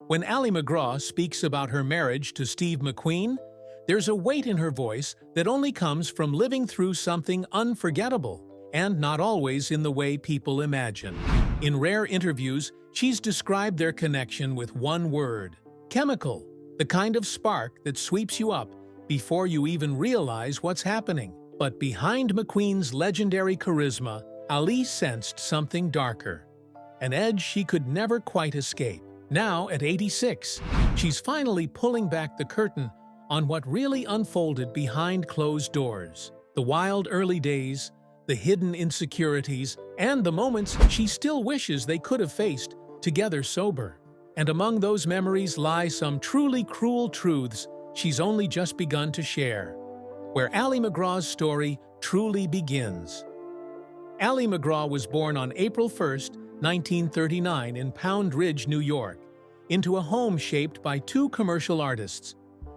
When Ali MacGraw speaks about her marriage to Steve McQueen, there's a weight in her voice that only comes from living through something unforgettable, and not always in the way people imagine. In rare interviews, she's described their connection with one word: chemical, the kind of spark that sweeps you up before you even realize what's happening. But behind McQueen's legendary charisma, Ali sensed something darker, an edge she could never quite escape. Now, at 86, she's finally pulling back the curtain on what really unfolded behind closed doors. The wild early days, the hidden insecurities, and the moments she still wishes they could have faced together sober. And among those memories lie some truly cruel truths she's only just begun to share. Where Ali MacGraw's story truly begins. Ali MacGraw was born on April 1, 1939 in Pound Ridge, New York, into a home shaped by two commercial artists.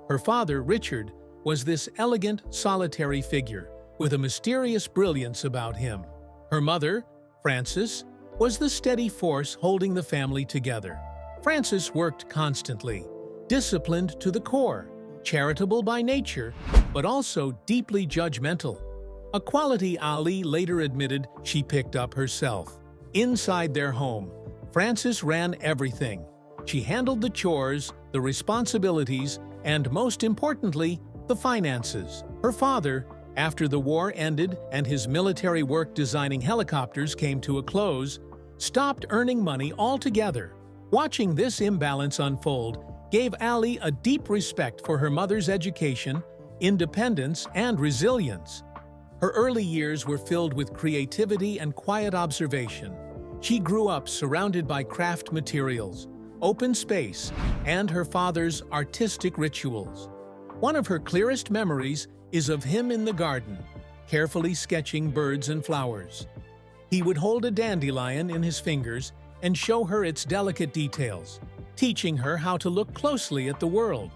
Her father, Richard, was this elegant, solitary figure with a mysterious brilliance about him. Her mother, Frances, was the steady force holding the family together. Frances worked constantly, disciplined to the core, charitable by nature, but also deeply judgmental, a quality Ali later admitted she picked up herself. Inside their home, Frances ran everything. She handled the chores, the responsibilities, and most importantly, the finances. Her father, after the war ended and his military work designing helicopters came to a close, stopped earning money altogether. Watching this imbalance unfold gave Ali a deep respect for her mother's education, independence, and resilience. Her early years were filled with creativity and quiet observation. She grew up surrounded by craft materials, open space, and her father's artistic rituals. One of her clearest memories is of him in the garden, carefully sketching birds and flowers. He would hold a dandelion in his fingers and show her its delicate details, teaching her how to look closely at the world.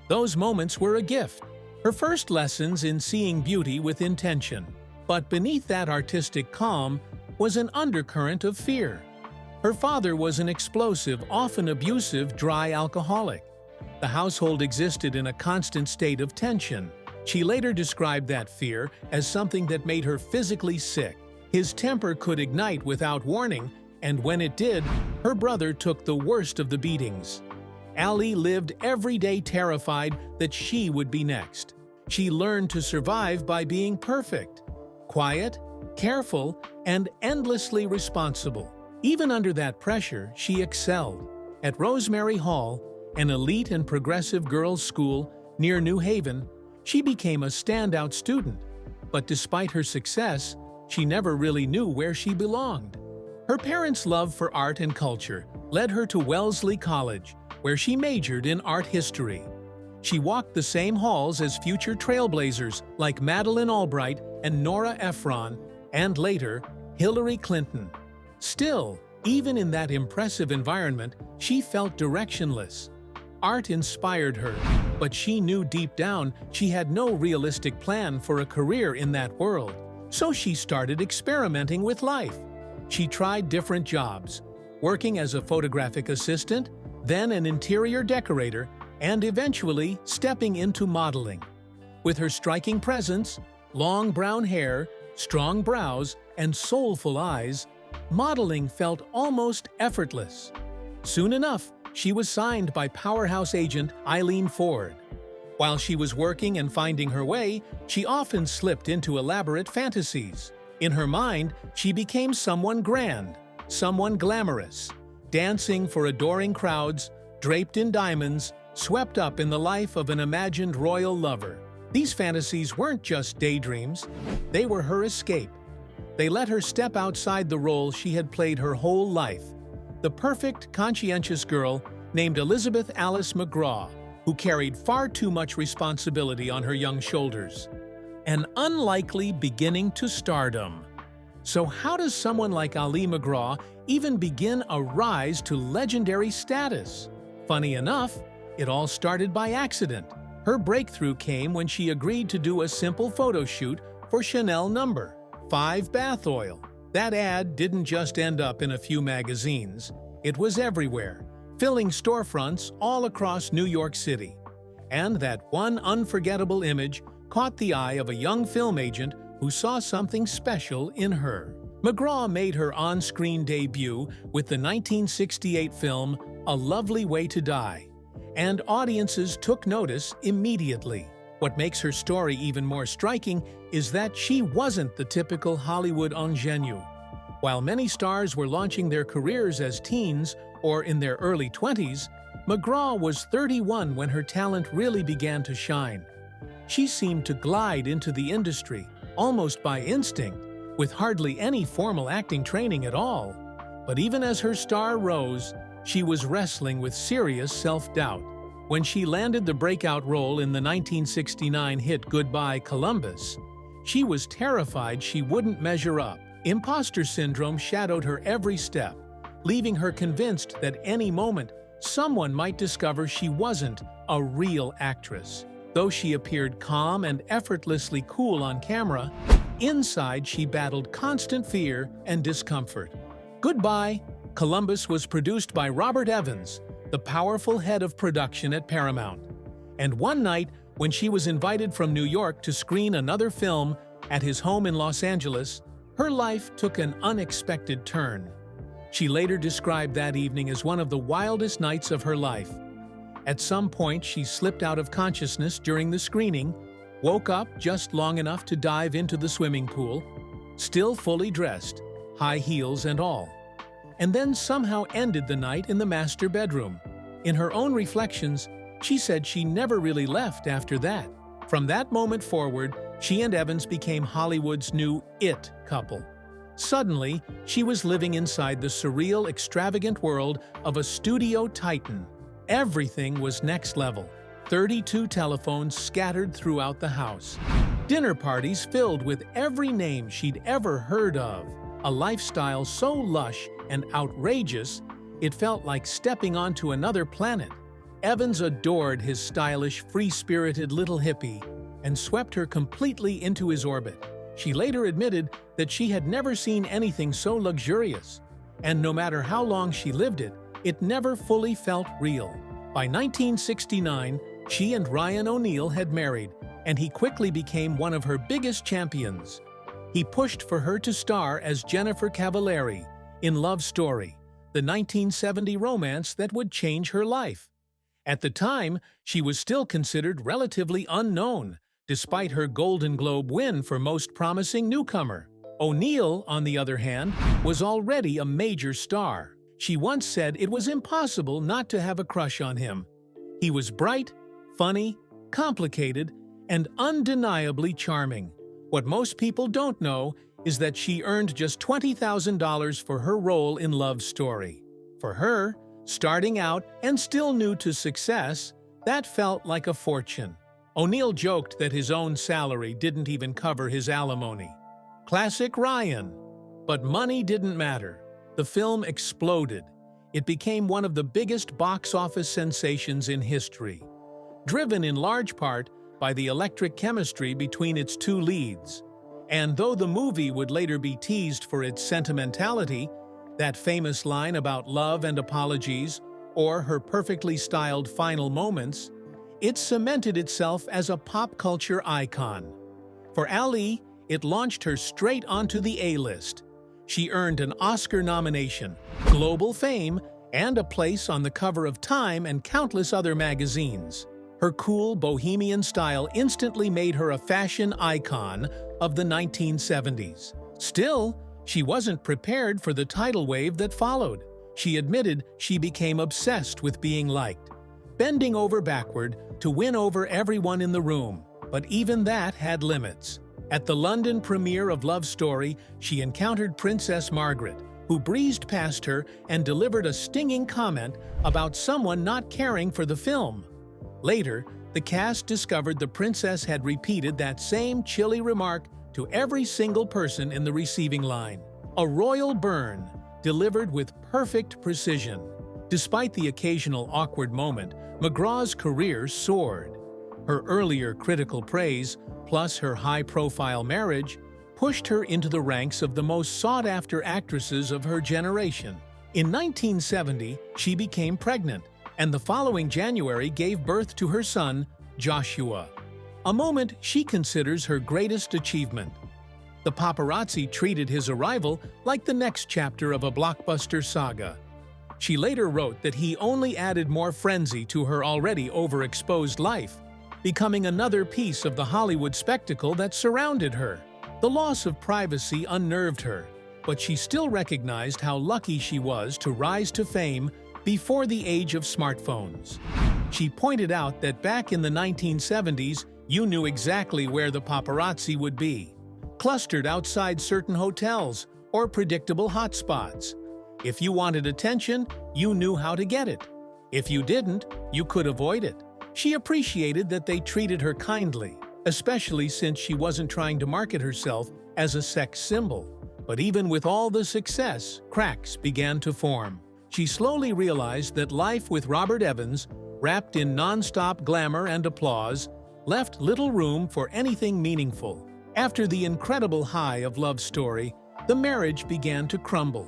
Those moments were a gift, her first lessons in seeing beauty with intention. But beneath that artistic calm was an undercurrent of fear. Her father was an explosive, often abusive, dry alcoholic. The household existed in a constant state of tension. She later described that fear as something that made her physically sick. His temper could ignite without warning, and when it did, her brother took the worst of the beatings. Ali lived every day terrified that she would be next. She learned to survive by being perfect, quiet, careful, and endlessly responsible. Even under that pressure, she excelled. At Rosemary Hall, an elite and progressive girls' school near New Haven, she became a standout student. But despite her success, she never really knew where she belonged. Her parents' love for art and culture led her to Wellesley College, where she majored in art history. She walked the same halls as future trailblazers like Madeleine Albright and Nora Ephron, and later, Hillary Clinton. Still, even in that impressive environment, she felt directionless. Art inspired her, but she knew deep down she had no realistic plan for a career in that world. So she started experimenting with life. She tried different jobs, working as a photographic assistant, then an interior decorator, and eventually stepping into modeling. With her striking presence, long brown hair, strong brows, and soulful eyes, modeling felt almost effortless. Soon enough, she was signed by powerhouse agent Eileen Ford. While she was working and finding her way, she often slipped into elaborate fantasies. In her mind, she became someone grand, someone glamorous, dancing for adoring crowds, draped in diamonds, swept up in the life of an imagined royal lover. These fantasies weren't just daydreams, they were her escape. They let her step outside the role she had played her whole life, the perfect, conscientious girl named Elizabeth Alice MacGraw, who carried far too much responsibility on her young shoulders. An unlikely beginning to stardom. So how does someone like Ali MacGraw even begin a rise to legendary status? Funny enough, it all started by accident. Her breakthrough came when she agreed to do a simple photo shoot for Chanel No. 5 bath oil. That ad didn't just end up in a few magazines. It was everywhere, filling storefronts all across New York City. And that one unforgettable image caught the eye of a young film agent who saw something special in her. MacGraw made her on-screen debut with the 1968 film A Lovely Way to Die, and audiences took notice immediately. What makes her story even more striking is that she wasn't the typical Hollywood ingenue. While many stars were launching their careers as teens or in their early 20s, MacGraw was 31 when her talent really began to shine. She seemed to glide into the industry, almost by instinct, with hardly any formal acting training at all. But even as her star rose, she was wrestling with serious self-doubt. When she landed the breakout role in the 1969 hit Goodbye, Columbus, she was terrified she wouldn't measure up. Imposter syndrome shadowed her every step, leaving her convinced that any moment someone might discover she wasn't a real actress. Though she appeared calm and effortlessly cool on camera, inside she battled constant fear and discomfort. Goodbye, Columbus was produced by Robert Evans, the powerful head of production at Paramount. And one night, when she was invited from New York to screen another film at his home in Los Angeles, her life took an unexpected turn. She later described that evening as one of the wildest nights of her life. At some point, she slipped out of consciousness during the screening, woke up just long enough to dive into the swimming pool, still fully dressed, high heels and all, and then somehow ended the night in the master bedroom. In her own reflections, she said she never really left after that. From that moment forward, she and Evans became Hollywood's new it couple. Suddenly, she was living inside the surreal, extravagant world of a studio titan. Everything was next level. 32 telephones scattered throughout the house. Dinner parties filled with every name she'd ever heard of. A lifestyle so lush and outrageous, it felt like stepping onto another planet. Evans adored his stylish, free-spirited little hippie and swept her completely into his orbit. She later admitted that she had never seen anything so luxurious, and no matter how long she lived it, it never fully felt real. By 1969, she and Ryan O'Neal had married, and he quickly became one of her biggest champions. He pushed for her to star as Jennifer Cavallari in Love Story, the 1970 romance that would change her life. At the time, she was still considered relatively unknown, despite her Golden Globe win for Most Promising Newcomer. O'Neal, on the other hand, was already a major star. She once said it was impossible not to have a crush on him. He was bright, funny, complicated, and undeniably charming. What most people don't know is that she earned just $20,000 for her role in Love Story. For her, starting out and still new to success, that felt like a fortune. O'Neal joked that his own salary didn't even cover his alimony. Classic Ryan. But money didn't matter. The film exploded. It became one of the biggest box office sensations in history, driven in large part by the electric chemistry between its two leads. And though the movie would later be teased for its sentimentality, that famous line about love and apologies, or her perfectly styled final moments, it cemented itself as a pop culture icon. For Ali, it launched her straight onto the A-list. She earned an Oscar nomination, global fame, and a place on the cover of Time and countless other magazines. Her cool, bohemian style instantly made her a fashion icon of the 1970s. Still, she wasn't prepared for the tidal wave that followed. She admitted she became obsessed with being liked, bending over backward to win over everyone in the room. But even that had limits. At the London premiere of Love Story, she encountered Princess Margaret, who breezed past her and delivered a stinging comment about someone not caring for the film. Later, the cast discovered the princess had repeated that same chilly remark to every single person in the receiving line. A royal burn, delivered with perfect precision. Despite the occasional awkward moment, MacGraw's career soared. Her earlier critical praise, plus her high-profile marriage, pushed her into the ranks of the most sought-after actresses of her generation. In 1970, she became pregnant, and the following January gave birth to her son, Joshua, a moment she considers her greatest achievement. The paparazzi treated his arrival like the next chapter of a blockbuster saga. She later wrote that he only added more frenzy to her already overexposed life, becoming another piece of the Hollywood spectacle that surrounded her. The loss of privacy unnerved her, but she still recognized how lucky she was to rise to fame before the age of smartphones. She pointed out that back in the 1970s, you knew exactly where the paparazzi would be, clustered outside certain hotels or predictable hotspots. If you wanted attention, you knew how to get it. If you didn't, you could avoid it. She appreciated that they treated her kindly, especially since she wasn't trying to market herself as a sex symbol. But even with all the success, cracks began to form. She slowly realized that life with Robert Evans, wrapped in non-stop glamour and applause, left little room for anything meaningful. After the incredible high of Love Story, the marriage began to crumble.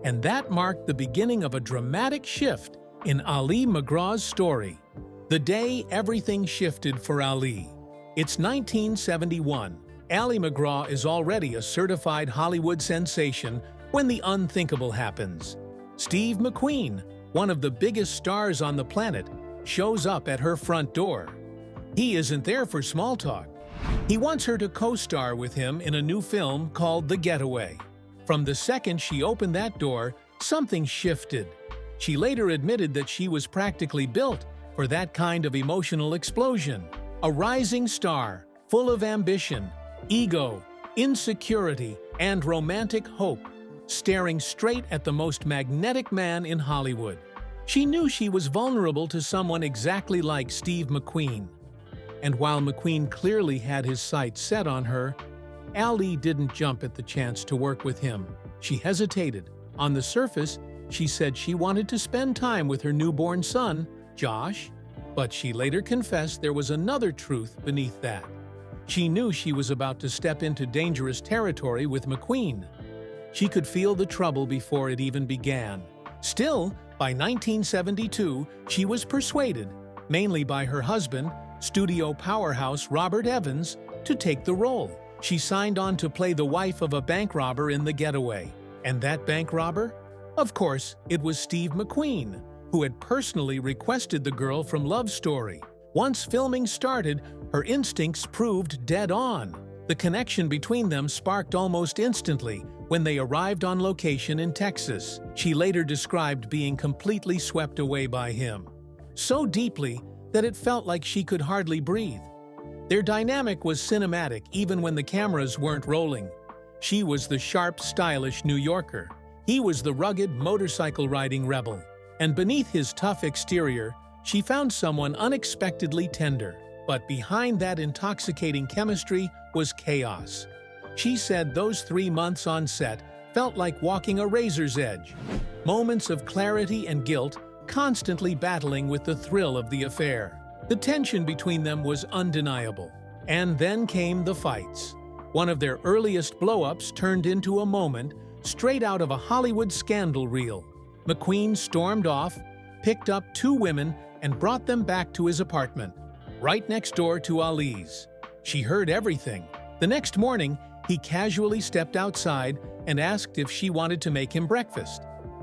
And that marked the beginning of a dramatic shift in Ali MacGraw's story. The day everything shifted for Ali. It's 1971. Ali MacGraw is already a certified Hollywood sensation when the unthinkable happens. Steve McQueen, one of the biggest stars on the planet, shows up at her front door. He isn't there for small talk. He wants her to co-star with him in a new film called The Getaway. From the second she opened that door, something shifted. She later admitted that she was practically built for that kind of emotional explosion. A rising star, full of ambition, ego, insecurity, and romantic hope, staring straight at the most magnetic man in Hollywood. She knew she was vulnerable to someone exactly like Steve McQueen. And while McQueen clearly had his sights set on her, Ali didn't jump at the chance to work with him. She hesitated. On the surface, she said she wanted to spend time with her newborn son, Josh, but she later confessed there was another truth beneath that. She knew she was about to step into dangerous territory with McQueen. She could feel the trouble before it even began. Still, by 1972, she was persuaded, mainly by her husband, studio powerhouse Robert Evans, to take the role. She signed on to play the wife of a bank robber in The Getaway. And that bank robber? Of course, it was Steve McQueen, who had personally requested the girl from Love Story. Once filming started, her instincts proved dead on. The connection between them sparked almost instantly when they arrived on location in Texas. She later described being completely swept away by him, so deeply that it felt like she could hardly breathe. Their dynamic was cinematic even when the cameras weren't rolling. She was the sharp, stylish New Yorker. He was the rugged, motorcycle-riding rebel. And beneath his tough exterior, she found someone unexpectedly tender. But behind that intoxicating chemistry was chaos. She said those 3 months on set felt like walking a razor's edge. Moments of clarity and guilt, constantly battling with the thrill of the affair. The tension between them was undeniable. And then came the fights. One of their earliest blow-ups turned into a moment straight out of a Hollywood scandal reel. McQueen stormed off, picked up 2 women, and brought them back to his apartment, right next door to Ali's. She heard everything. The next morning, he casually stepped outside and asked if she wanted to make him breakfast.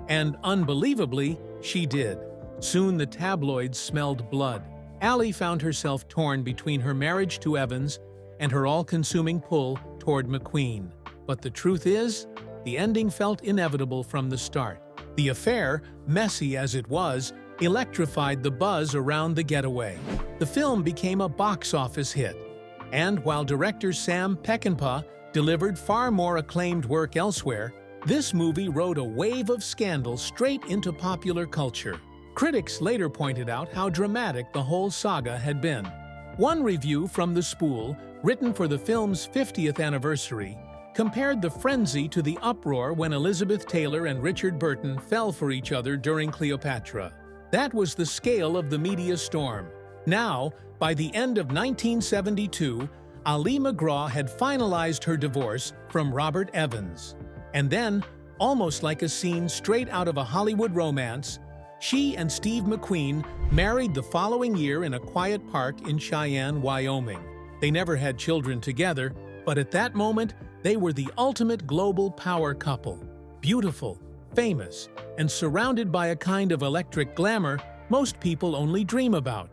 And unbelievably, she did. Soon the tabloids smelled blood. Ali found herself torn between her marriage to Evans and her all-consuming pull toward McQueen. But the truth is, the ending felt inevitable from the start. The affair, messy as it was, electrified the buzz around The Getaway. The film became a box office hit. And while director Sam Peckinpah delivered far more acclaimed work elsewhere, this movie rode a wave of scandal straight into popular culture. Critics later pointed out how dramatic the whole saga had been. One review from The Spool, written for the film's 50th anniversary, compared the frenzy to the uproar when Elizabeth Taylor and Richard Burton fell for each other during Cleopatra. That was the scale of the media storm. Now, by the end of 1972, Ali MacGraw had finalized her divorce from Robert Evans. And then, Almost like a scene straight out of a Hollywood romance, she and Steve McQueen married the following year in a quiet park in Cheyenne, Wyoming. They never had children together, but at that moment, they were the ultimate global power couple. Beautiful, famous, and surrounded by a kind of electric glamour most people only dream about.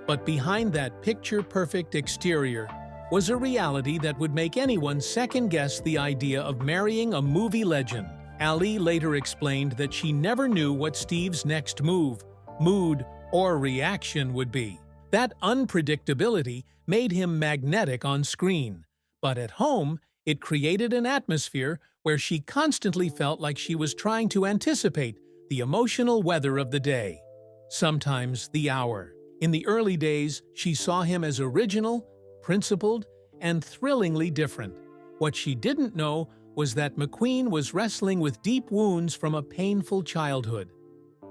But behind that picture-perfect exterior was a reality that would make anyone second-guess the idea of marrying a movie legend. Ali later explained that she never knew what Steve's next move, mood, or reaction would be. That unpredictability made him magnetic on screen, but at home, it created an atmosphere where she constantly felt like she was trying to anticipate the emotional weather of the day, sometimes the hour. In the early days, she saw him as original, principled, and thrillingly different. What she didn't know was that McQueen was wrestling with deep wounds from a painful childhood.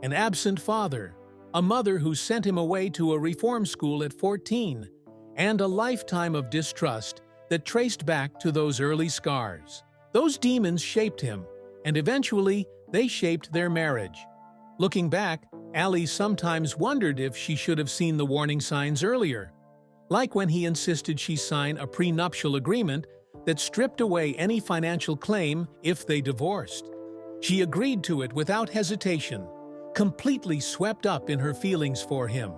An absent father, a mother who sent him away to a reform school at 14, and a lifetime of distrust that traced back to those early scars. Those demons shaped him, and eventually they shaped their marriage. Looking back, Ali sometimes wondered if she should have seen the warning signs earlier, like when he insisted she sign a prenuptial agreement that stripped away any financial claim if they divorced. She agreed to it without hesitation, completely swept up in her feelings for him,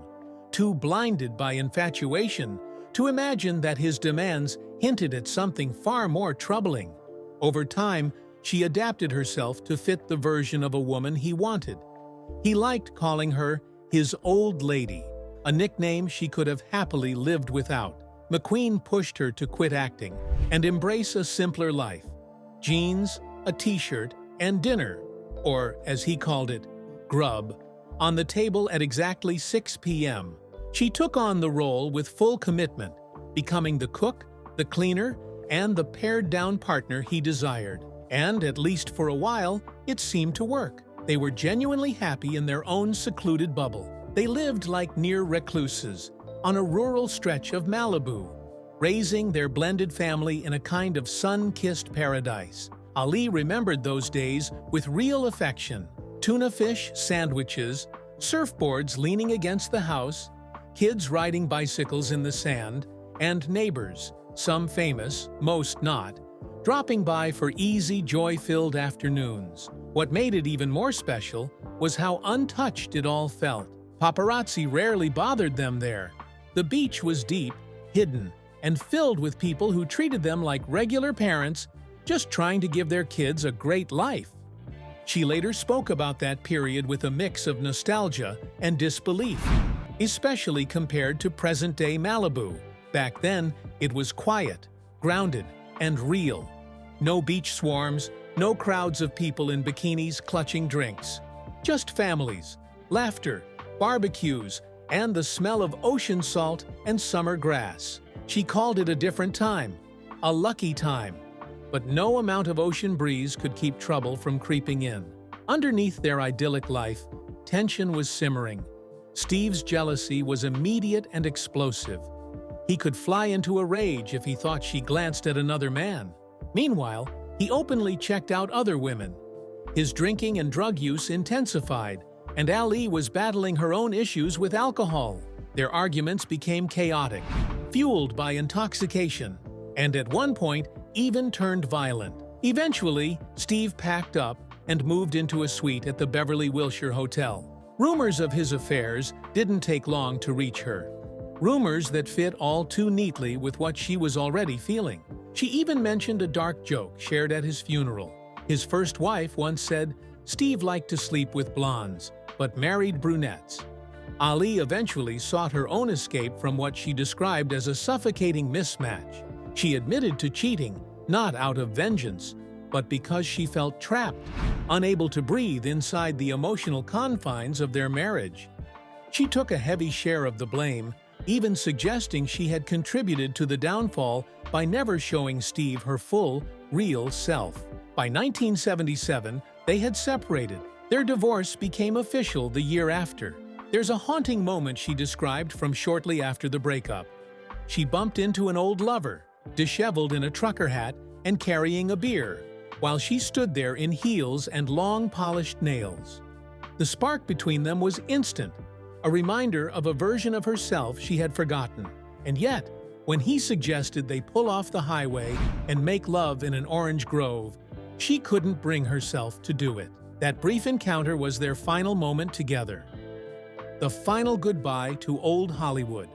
too blinded by infatuation to imagine that his demands hinted at something far more troubling. Over time, she adapted herself to fit the version of a woman he wanted. He liked calling her his old lady, a nickname she could have happily lived without. McQueen pushed her to quit acting and embrace a simpler life. Jeans, a t-shirt, and dinner, or as he called it, grub, on the table at exactly 6 p.m. She took on the role with full commitment, becoming the cook, the cleaner, and the pared-down partner he desired. And, at least for a while, it seemed to work. They were genuinely happy in their own secluded bubble. They lived like near recluses, on a rural stretch of Malibu, raising their blended family in a kind of sun-kissed paradise. Ali remembered those days with real affection. Tuna fish sandwiches, surfboards leaning against the house, kids riding bicycles in the sand, and neighbors, some famous, most not, dropping by for easy, joy-filled afternoons. What made it even more special was how untouched it all felt. Paparazzi rarely bothered them there. The beach was deep, hidden, and filled with people who treated them like regular parents, just trying to give their kids a great life. She later spoke about that period with a mix of nostalgia and disbelief, especially compared to present-day Malibu. Back then, it was quiet, grounded, and real. No beach swarms, no crowds of people in bikinis clutching drinks. Just families, laughter, barbecues, and the smell of ocean salt and summer grass. She called it a different time, a lucky time. But no amount of ocean breeze could keep trouble from creeping in. Underneath their idyllic life, tension was simmering. Steve's jealousy was immediate and explosive. He could fly into a rage if he thought she glanced at another man. Meanwhile, he openly checked out other women. His drinking and drug use intensified, and Ali was battling her own issues with alcohol. Their arguments became chaotic, fueled by intoxication, and at one point even turned violent. Eventually, Steve packed up and moved into a suite at the Beverly Wilshire Hotel. Rumors of his affairs didn't take long to reach her. Rumors that fit all too neatly with what she was already feeling. She even mentioned a dark joke shared at his funeral. His first wife once said Steve liked to sleep with blondes, but married brunettes. Ali eventually sought her own escape from what she described as a suffocating mismatch. She admitted to cheating, not out of vengeance, but because she felt trapped, unable to breathe inside the emotional confines of their marriage. She took a heavy share of the blame, even suggesting she had contributed to the downfall by never showing Steve her full, real self. By 1977, they had separated. Their divorce became official the year after. There's a haunting moment she described from shortly after the breakup. She bumped into an old lover, disheveled in a trucker hat and carrying a beer. while she stood there in heels and long polished nails. The spark between them was instant, a reminder of a version of herself she had forgotten. And yet, when he suggested they pull off the highway and make love in an orange grove, she couldn't bring herself to do it. That brief encounter was their final moment together. The final goodbye to old Hollywood.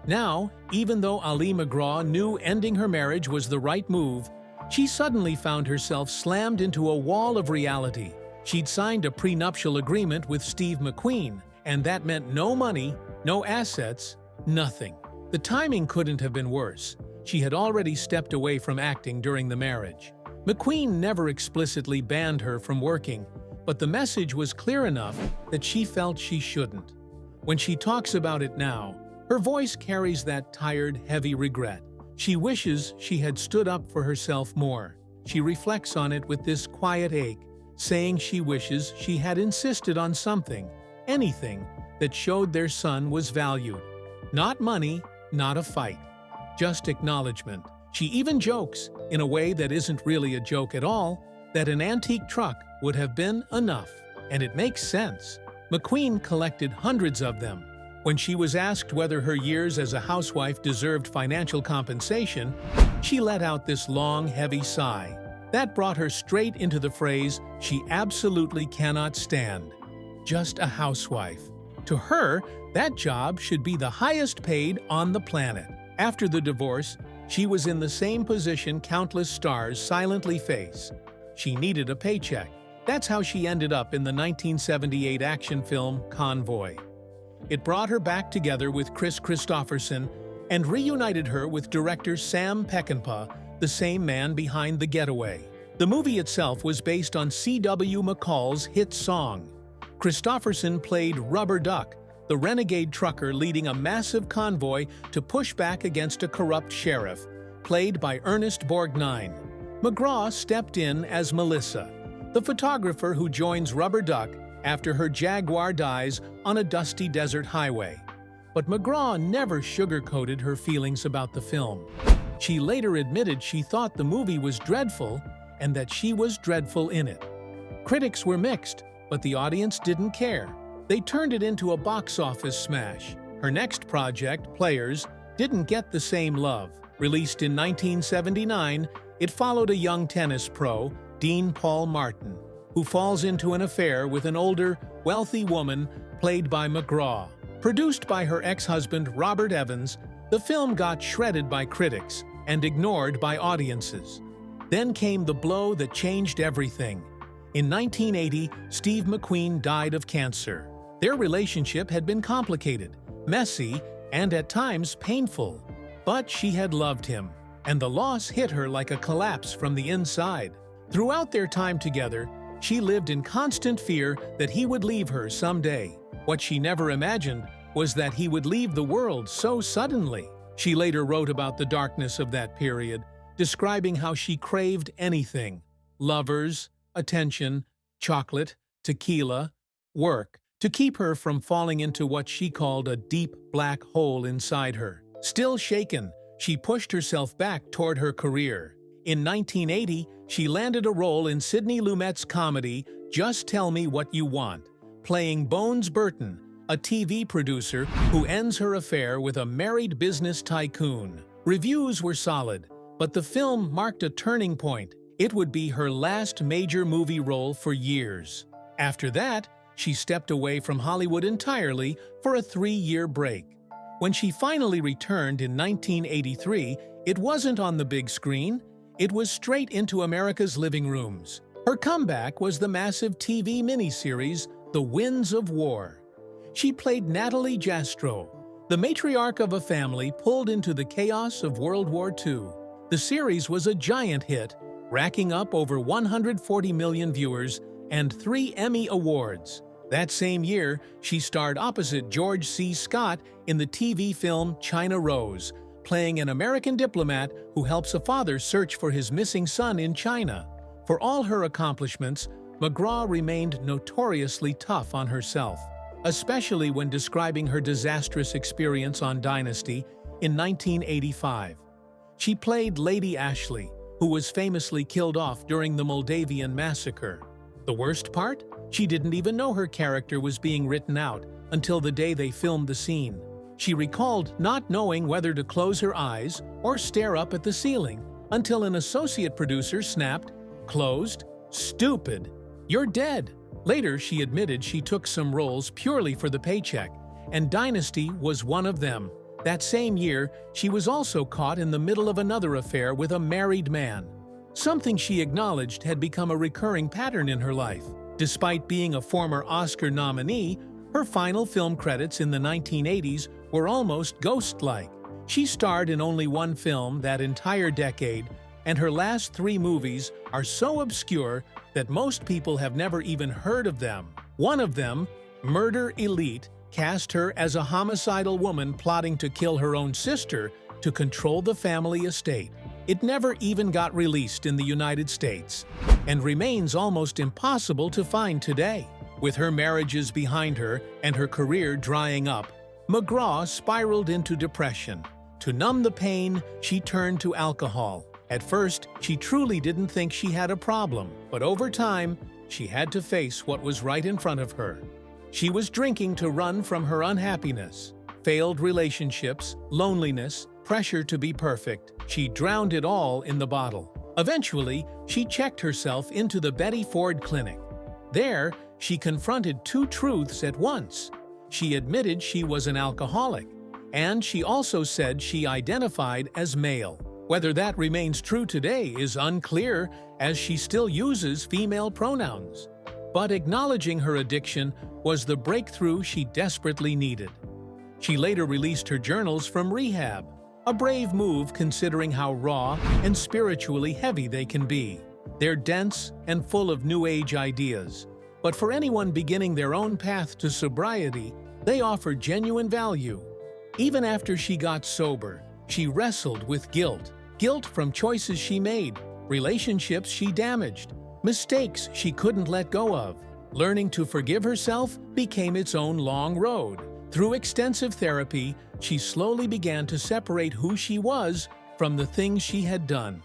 Now, even though Ali MacGraw knew ending her marriage was the right move, she suddenly found herself slammed into a wall of reality. She'd signed a prenuptial agreement with Steve McQueen, and that meant no money, no assets, nothing. The timing couldn't have been worse. She had already stepped away from acting during the marriage. McQueen never explicitly banned her from working, but the message was clear enough that she felt she shouldn't. When she talks about it now, her voice carries that tired, heavy regret. She wishes she had stood up for herself more. She reflects on it with this quiet ache, saying she wishes she had insisted on something, anything, that showed their son was valued. Not money, not a fight, just acknowledgement. She even jokes, in a way that isn't really a joke at all, that an antique truck would have been enough. And it makes sense. McQueen collected hundreds of them. When she was asked whether her years as a housewife deserved financial compensation, she let out this long, heavy sigh. That brought her straight into the phrase she absolutely cannot stand. Just a housewife. To her, that job should be the highest paid on the planet. After the divorce, she was in the same position countless stars silently face. She needed a paycheck. That's how she ended up in the 1978 action film Convoy. It brought her back together with Kris Kristofferson and reunited her with director Sam Peckinpah, the same man behind The Getaway. The movie itself was based on C.W. McCall's hit song. Kristofferson played Rubber Duck, the renegade trucker leading a massive convoy to push back against a corrupt sheriff, played by Ernest Borgnine. MacGraw stepped in as Melissa, the photographer who joins Rubber Duck after her Jaguar dies on a dusty desert highway. But MacGraw never sugarcoated her feelings about the film. She later admitted she thought the movie was dreadful and that she was dreadful in it. Critics were mixed, but the audience didn't care. They turned it into a box office smash. Her next project, Players, didn't get the same love. Released in 1979, it followed a young tennis pro, Dean Paul Martin, who falls into an affair with an older, wealthy woman played by MacGraw. Produced by her ex-husband Robert Evans, the film got shredded by critics and ignored by audiences. Then came the blow that changed everything. In 1980, Steve McQueen died of cancer. Their relationship had been complicated, messy, and at times painful. But she had loved him, and the loss hit her like a collapse from the inside. Throughout their time together, she lived in constant fear that he would leave her someday. What she never imagined was that he would leave the world so suddenly. She later wrote about the darkness of that period, describing how she craved anything: lovers, attention, chocolate, tequila, work, to keep her from falling into what she called a deep black hole inside her. Still shaken, she pushed herself back toward her career. In 1980, she landed a role in Sidney Lumet's comedy Just Tell Me What You Want, playing Bones Burton, a TV producer who ends her affair with a married business tycoon. Reviews were solid, but the film marked a turning point. It would be her last major movie role for years. After that, she stepped away from Hollywood entirely for a 3-year break. When she finally returned in 1983, it wasn't on the big screen. It was straight into America's living rooms. Her comeback was the massive TV miniseries The Winds of War. She played Natalie Jastrow, the matriarch of a family pulled into the chaos of World War II. The series was a giant hit, racking up over 140 million viewers and 3 Emmy Awards. That same year, she starred opposite George C. Scott in the TV film China Rose, playing an American diplomat who helps a father search for his missing son in China. For all her accomplishments, MacGraw remained notoriously tough on herself, especially when describing her disastrous experience on Dynasty in 1985. She played Lady Ashley, who was famously killed off during the Moldavian massacre. The worst part? She didn't even know her character was being written out until the day they filmed the scene. She recalled not knowing whether to close her eyes or stare up at the ceiling until an associate producer snapped, "Closed? Stupid! You're dead!" Later, she admitted she took some roles purely for the paycheck, and Dynasty was one of them. That same year, she was also caught in the middle of another affair with a married man. Something she acknowledged had become a recurring pattern in her life. Despite being a former Oscar nominee, her final film credits in the 1980s were almost ghost-like. She starred in only one film that entire decade, and her last 3 movies are so obscure that most people have never even heard of them. One of them, Murder Elite, cast her as a homicidal woman plotting to kill her own sister to control the family estate. It never even got released in the United States, and remains almost impossible to find today. With her marriages behind her and her career drying up, MacGraw spiraled into depression. To numb the pain, she turned to alcohol. At first, she truly didn't think she had a problem, but over time, she had to face what was right in front of her. She was drinking to run from her unhappiness, failed relationships, loneliness, pressure to be perfect. She drowned it all in the bottle. Eventually, she checked herself into the Betty Ford Clinic. There, she confronted 2 truths at once. She admitted she was an alcoholic, and she also said she identified as male. Whether that remains true today is unclear, as she still uses female pronouns. But acknowledging her addiction was the breakthrough she desperately needed. She later released her journals from rehab, a brave move considering how raw and spiritually heavy they can be. They're dense and full of New Age ideas, but for anyone beginning their own path to sobriety, they offer genuine value. Even after she got sober, she wrestled with guilt. Guilt from choices she made, relationships she damaged, mistakes she couldn't let go of. Learning to forgive herself became its own long road. Through extensive therapy, she slowly began to separate who she was from the things she had done,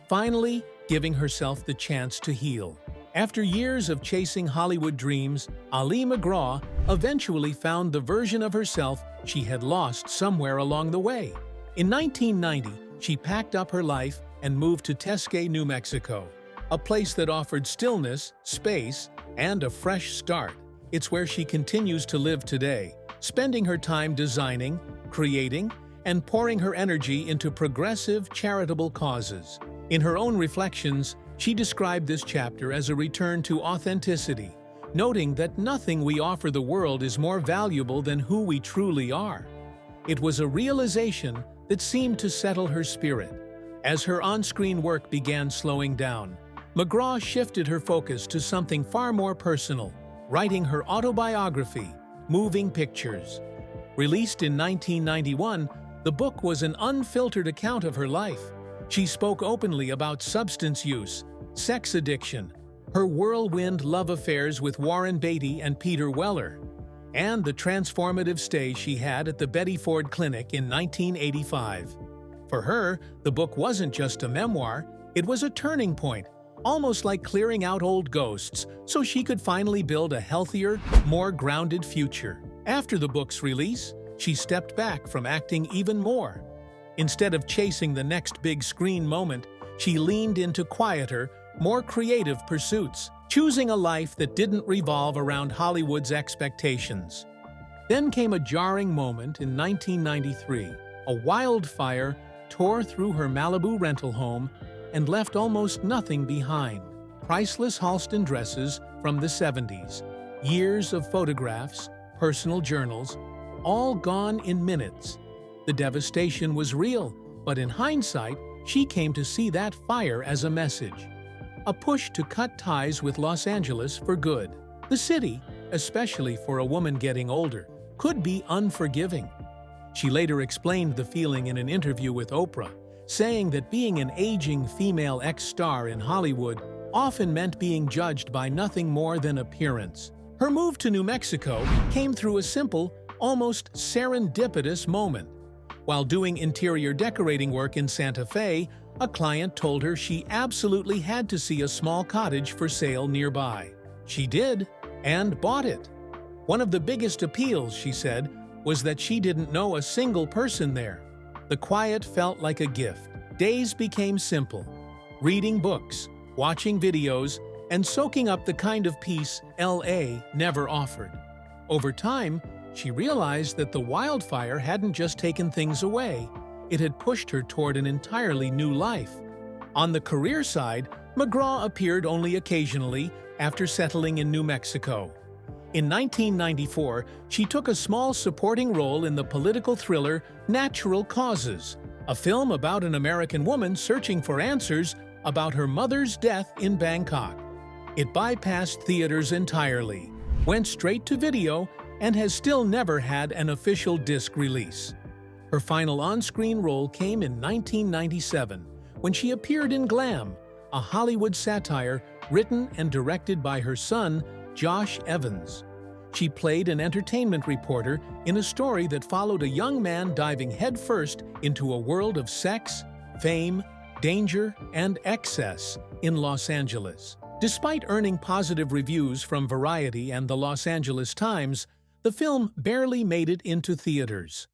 finally giving herself the chance to heal. After years of chasing Hollywood dreams, Ali MacGraw eventually found the version of herself she had lost somewhere along the way. In 1990, she packed up her life and moved to Tesquay, New Mexico, a place that offered stillness, space, and a fresh start. It's where she continues to live today, spending her time designing, creating, and pouring her energy into progressive, charitable causes. In her own reflections, she described this chapter as a return to authenticity, noting that nothing we offer the world is more valuable than who we truly are. It was a realization that seemed to settle her spirit. As her on-screen work began slowing down, MacGraw shifted her focus to something far more personal, writing her autobiography, Moving Pictures. Released in 1991, the book was an unfiltered account of her life. She spoke openly about substance use, sex addiction, her whirlwind love affairs with Warren Beatty and Peter Weller, and the transformative stay she had at the Betty Ford Clinic in 1985. For her, the book wasn't just a memoir, it was a turning point, almost like clearing out old ghosts so she could finally build a healthier, more grounded future. After the book's release, she stepped back from acting even more. Instead of chasing the next big screen moment, she leaned into quieter, more creative pursuits, choosing a life that didn't revolve around Hollywood's expectations. Then came a jarring moment in 1993. A wildfire tore through her Malibu rental home and left almost nothing behind. Priceless Halston dresses from the 70s, years of photographs, personal journals, all gone in minutes. The devastation was real, but in hindsight, she came to see that fire as a message. A push to cut ties with Los Angeles for good. The city, especially for a woman getting older, could be unforgiving. She later explained the feeling in an interview with Oprah, saying that being an aging female ex-star in Hollywood often meant being judged by nothing more than appearance. Her move to New Mexico came through a simple, almost serendipitous moment. While doing interior decorating work in Santa Fe, A client told her she absolutely had to see a small cottage for sale nearby. She did, and bought it. One of the biggest appeals, she said, was that she didn't know a single person there. The quiet felt like a gift. Days became simple. Reading books, watching videos, and soaking up the kind of peace LA never offered. Over time, she realized that the wildfire hadn't just taken things away, it had pushed her toward an entirely new life. On the career side, MacGraw appeared only occasionally after settling in New Mexico. In 1994, she took a small supporting role in the political thriller Natural Causes, a film about an American woman searching for answers about her mother's death in Bangkok. It bypassed theaters entirely, went straight to video, and has still never had an official disc release. Her final on-screen role came in 1997, when she appeared in Glam, a Hollywood satire written and directed by her son, Josh Evans. She played an entertainment reporter in a story that followed a young man diving headfirst into a world of sex, fame, danger, and excess in Los Angeles. Despite earning positive reviews from Variety and the Los Angeles Times, the film barely made it into theaters.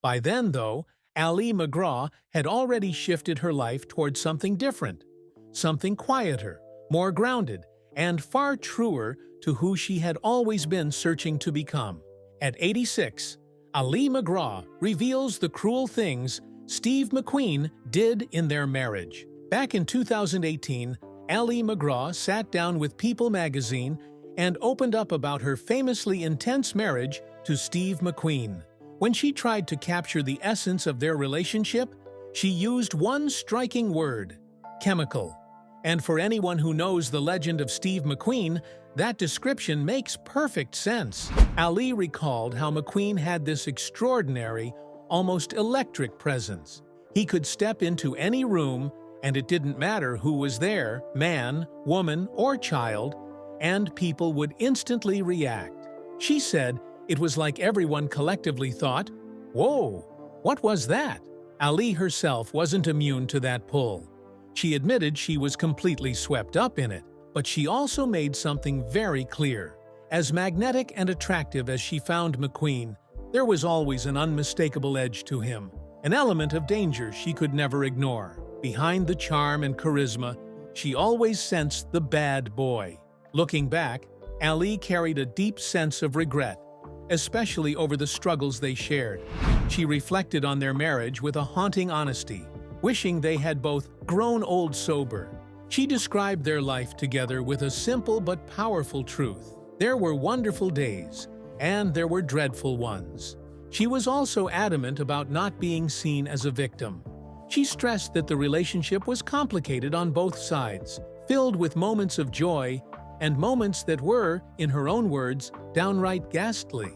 By then, though, Ali MacGraw had already shifted her life towards something different, something quieter, more grounded, and far truer to who she had always been searching to become. At 86, Ali MacGraw reveals the cruel things Steve McQueen did in their marriage. Back in 2018, Ali MacGraw sat down with People magazine and opened up about her famously intense marriage to Steve McQueen. When she tried to capture the essence of their relationship, she used one striking word: chemical. And for anyone who knows the legend of Steve McQueen, that description makes perfect sense. Ali recalled how McQueen had this extraordinary, almost electric presence. He could step into any room, and it didn't matter who was there, man, woman, or child, and people would instantly react. She said it was like everyone collectively thought, "Whoa, what was that?" Ali herself wasn't immune to that pull. She admitted she was completely swept up in it, but she also made something very clear. As magnetic and attractive as she found McQueen, there was always an unmistakable edge to him, an element of danger she could never ignore. Behind the charm and charisma, she always sensed the bad boy. Looking back, Ali carried a deep sense of regret, especially over the struggles they shared. She reflected on their marriage with a haunting honesty, wishing they had both grown old sober. She described their life together with a simple but powerful truth. There were wonderful days, and there were dreadful ones. She was also adamant about not being seen as a victim. She stressed that the relationship was complicated on both sides, filled with moments of joy and moments that were, in her own words, downright ghastly.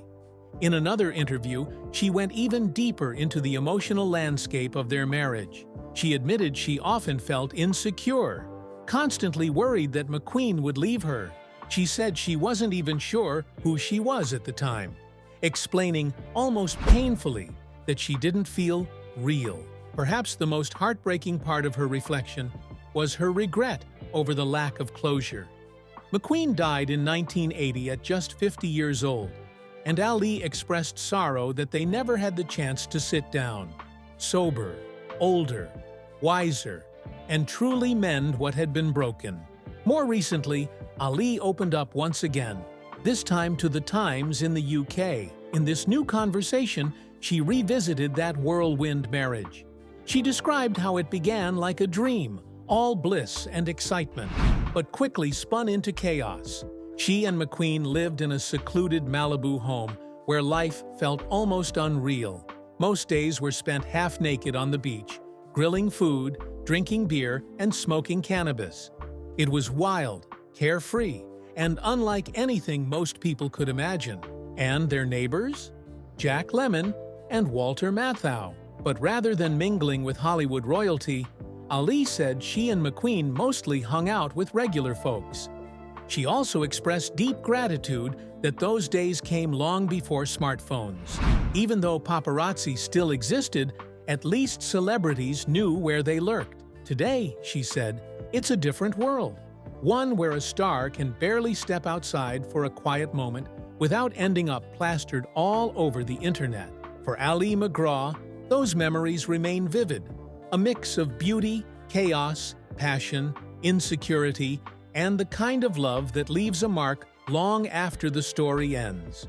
In another interview, she went even deeper into the emotional landscape of their marriage. She admitted she often felt insecure, constantly worried that McQueen would leave her. She said she wasn't even sure who she was at the time, explaining almost painfully that she didn't feel real. Perhaps the most heartbreaking part of her reflection was her regret over the lack of closure. McQueen died in 1980 at just 50 years old, and Ali expressed sorrow that they never had the chance to sit down, sober, older, wiser, and truly mend what had been broken. More recently, Ali opened up once again, this time to the Times in the UK. In this new conversation, she revisited that whirlwind marriage. She described how it began like a dream, all bliss and excitement, but quickly spun into chaos. She and McQueen lived in a secluded Malibu home where life felt almost unreal. Most days were spent half-naked on the beach, grilling food, drinking beer, and smoking cannabis. It was wild, carefree, and unlike anything most people could imagine. And their neighbors? Jack Lemmon and Walter Matthau. But rather than mingling with Hollywood royalty, Ali said she and McQueen mostly hung out with regular folks. She also expressed deep gratitude that those days came long before smartphones. Even though paparazzi still existed, at least celebrities knew where they lurked. Today, she said, it's a different world. One where a star can barely step outside for a quiet moment without ending up plastered all over the internet. For Ali MacGraw, those memories remain vivid, a mix of beauty, chaos, passion, insecurity, and the kind of love that leaves a mark long after the story ends.